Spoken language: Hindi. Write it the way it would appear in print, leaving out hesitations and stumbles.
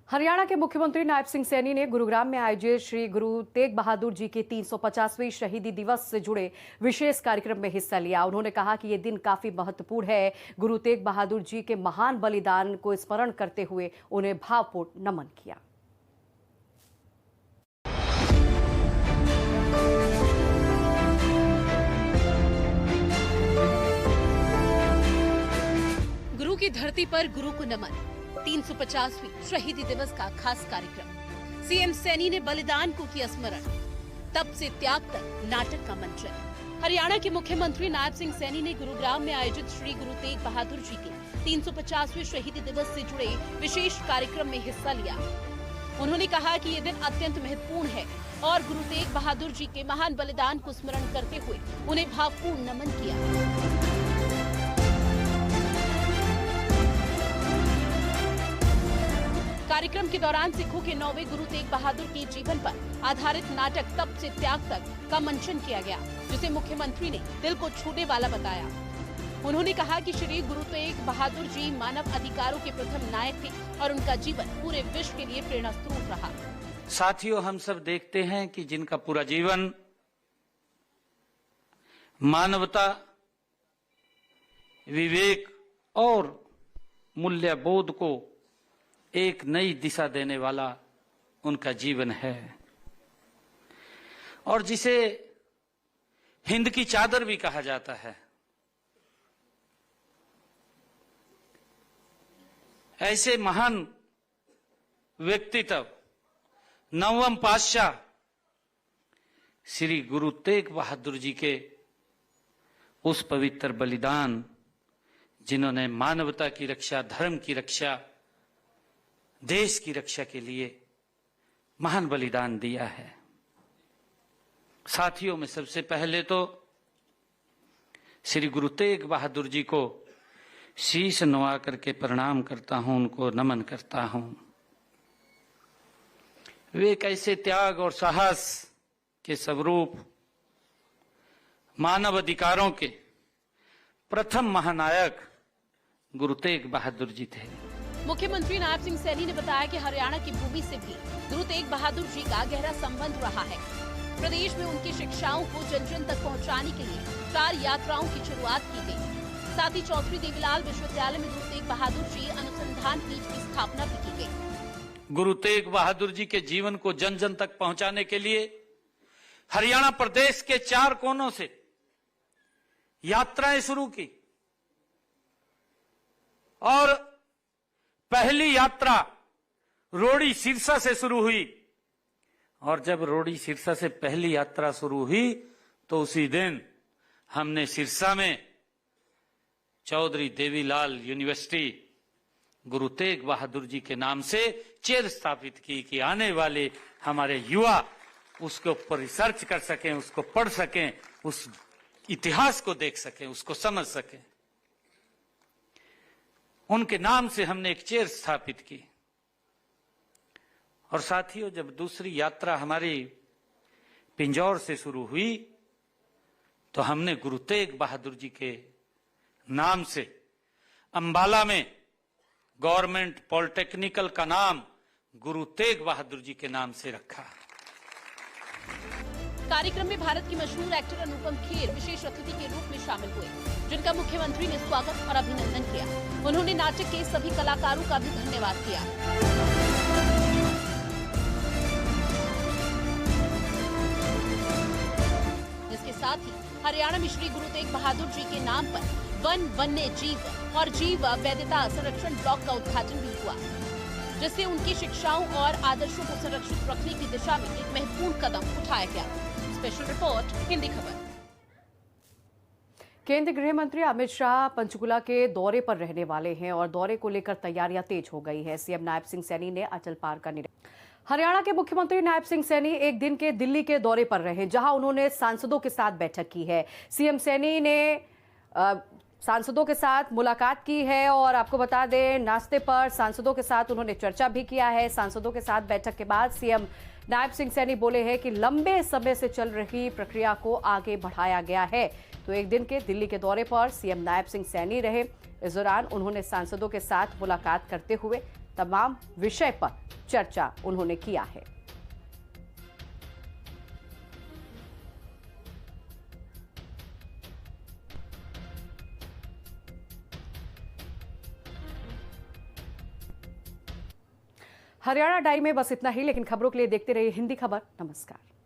हरियाणा के मुख्यमंत्री नायब सिंह सैनी ने गुरुग्राम में आयोजित श्री गुरु तेग बहादुर जी के 350वें शहीदी दिवस से जुड़े विशेष कार्यक्रम में हिस्सा लिया। उन्होंने कहा कि ये दिन काफी महत्वपूर्ण है। गुरु तेग बहादुर जी के महान बलिदान को स्मरण करते हुए उन्हें भावपूर्ण नमन किया। गुरु की धरती पर गुरु को नमन, 350वीं शहीदी दिवस का खास कार्यक्रम। सीएम सैनी ने बलिदान को किया स्मरण, तप से त्याग तक नाटक का मंचन। हरियाणा के मुख्यमंत्री नायब सिंह सैनी ने गुरुग्राम में आयोजित श्री गुरु तेग बहादुर जी के 350वें शहीदी दिवस से जुड़े विशेष कार्यक्रम में हिस्सा लिया। उन्होंने कहा कि ये दिन अत्यंत महत्वपूर्ण है और गुरु तेग बहादुर जी के महान बलिदान को स्मरण करते हुए उन्हें भावपूर्ण नमन किया। कार्यक्रम के दौरान सिखों के 9वें गुरु तेग बहादुर के जीवन पर आधारित नाटक तप से त्याग तक का मंचन किया गया, जिसे मुख्यमंत्री ने दिल को छूने वाला बताया। उन्होंने कहा कि श्री गुरु तेग बहादुर जी मानव अधिकारों के प्रथम नायक थे और उनका जीवन पूरे विश्व के लिए प्रेरणा स्रोत रहा। साथियों, हम सब देखते हैं कि जिनका पूरा जीवन मानवता, विवेक और मूल्यबोध को एक नई दिशा देने वाला उनका जीवन है और जिसे हिंद की चादर भी कहा जाता है। ऐसे महान व्यक्तित्व नवम पातशाह श्री गुरु तेग बहादुर जी के उस पवित्र बलिदान, जिन्होंने मानवता की रक्षा, धर्म की रक्षा, देश की रक्षा के लिए महान बलिदान दिया है। साथियों, में सबसे पहले तो श्री गुरु तेग बहादुर जी को शीश नवा करके प्रणाम करता हूं, उनको नमन करता हूं। वे कैसे त्याग और साहस के स्वरूप मानव अधिकारों के प्रथम महानायक गुरु तेग बहादुर जी थे। मुख्यमंत्री नायब सिंह सैनी ने बताया कि हरियाणा की भूमि से भी गुरु तेग बहादुर जी का गहरा संबंध रहा है। प्रदेश में उनकी शिक्षाओं को जन जन तक पहुंचाने के लिए 4 यात्राओं की शुरुआत की गई। साथ ही चौधरी देवीलाल विश्वविद्यालय में गुरु तेग बहादुर जी अनुसंधान पीठ की स्थापना भी की गई। गुरु तेग बहादुर जी के जीवन को जन जन तक पहुंचाने के लिए हरियाणा प्रदेश के 4 कोनों से यात्राएं शुरू की और पहली यात्रा रोड़ी सिरसा से शुरू हुई और जब रोड़ी सिरसा से पहली यात्रा शुरू हुई तो उसी दिन हमने सिरसा में चौधरी देवीलाल यूनिवर्सिटी गुरु तेग बहादुर जी के नाम से चेयर स्थापित की कि आने वाले हमारे युवा उसके ऊपर रिसर्च कर सकें, उसको पढ़ सकें, उस इतिहास को देख सकें, उसको समझ सकें। उनके नाम से हमने एक चेयर स्थापित की। और साथियों, जब दूसरी यात्रा हमारी पिंजौर से शुरू हुई तो हमने गुरु तेग बहादुर जी के नाम से अंबाला में गवर्नमेंट पॉलिटेक्निकल का नाम गुरु तेग बहादुर जी के नाम से रखा। कार्यक्रम में भारत की मशहूर एक्टर अनुपम खेर विशेष अतिथि के रूप में शामिल हुए, जिनका मुख्यमंत्री ने स्वागत और अभिनंदन किया। उन्होंने नाटक के सभी कलाकारों का भी धन्यवाद किया। इसके साथ ही हरियाणा में श्री गुरु तेग बहादुर जी के नाम पर वन वन्य जीव और जीव वैधता संरक्षण ब्लॉक का उद्घाटन भी हुआ, जिससे उनकी शिक्षाओं और आदर्शों को संरक्षित रखने की दिशा में एक महत्वपूर्ण कदम उठाया गया। स्पेशल रिपोर्ट, हिंदी खबर। केंद्रीय गृह मंत्री अमित शाह पंचकुला के दौरे पर रहने वाले हैं और दौरे को लेकर तैयारियां तेज हो गई है। सीएम नायब सिंह सैनी ने अटल पार्क का निरीक्षण। हरियाणा के मुख्यमंत्री नायब सिंह सैनी एक दिन के दिल्ली के दौरे पर रहे, जहां उन्होंने सांसदों के साथ बैठक की है। सीएम सैनी ने सांसदों के साथ मुलाकात की है और आपको बता दें, नाश्ते पर सांसदों के साथ उन्होंने चर्चा भी किया है। सांसदों के साथ बैठक के बाद सीएम नायब सिंह सैनी बोले हैं कि लंबे समय से चल रही प्रक्रिया को आगे बढ़ाया गया है। तो एक दिन के दिल्ली के दौरे पर सीएम नायब सिंह सैनी रहे। इस दौरान उन्होंने सांसदों के साथ मुलाकात करते हुए तमाम विषय पर चर्चा उन्होंने किया है। हरियाणा डायरी में बस इतना ही, लेकिन खबरों के लिए देखते रहिए हिंदी खबर। नमस्कार।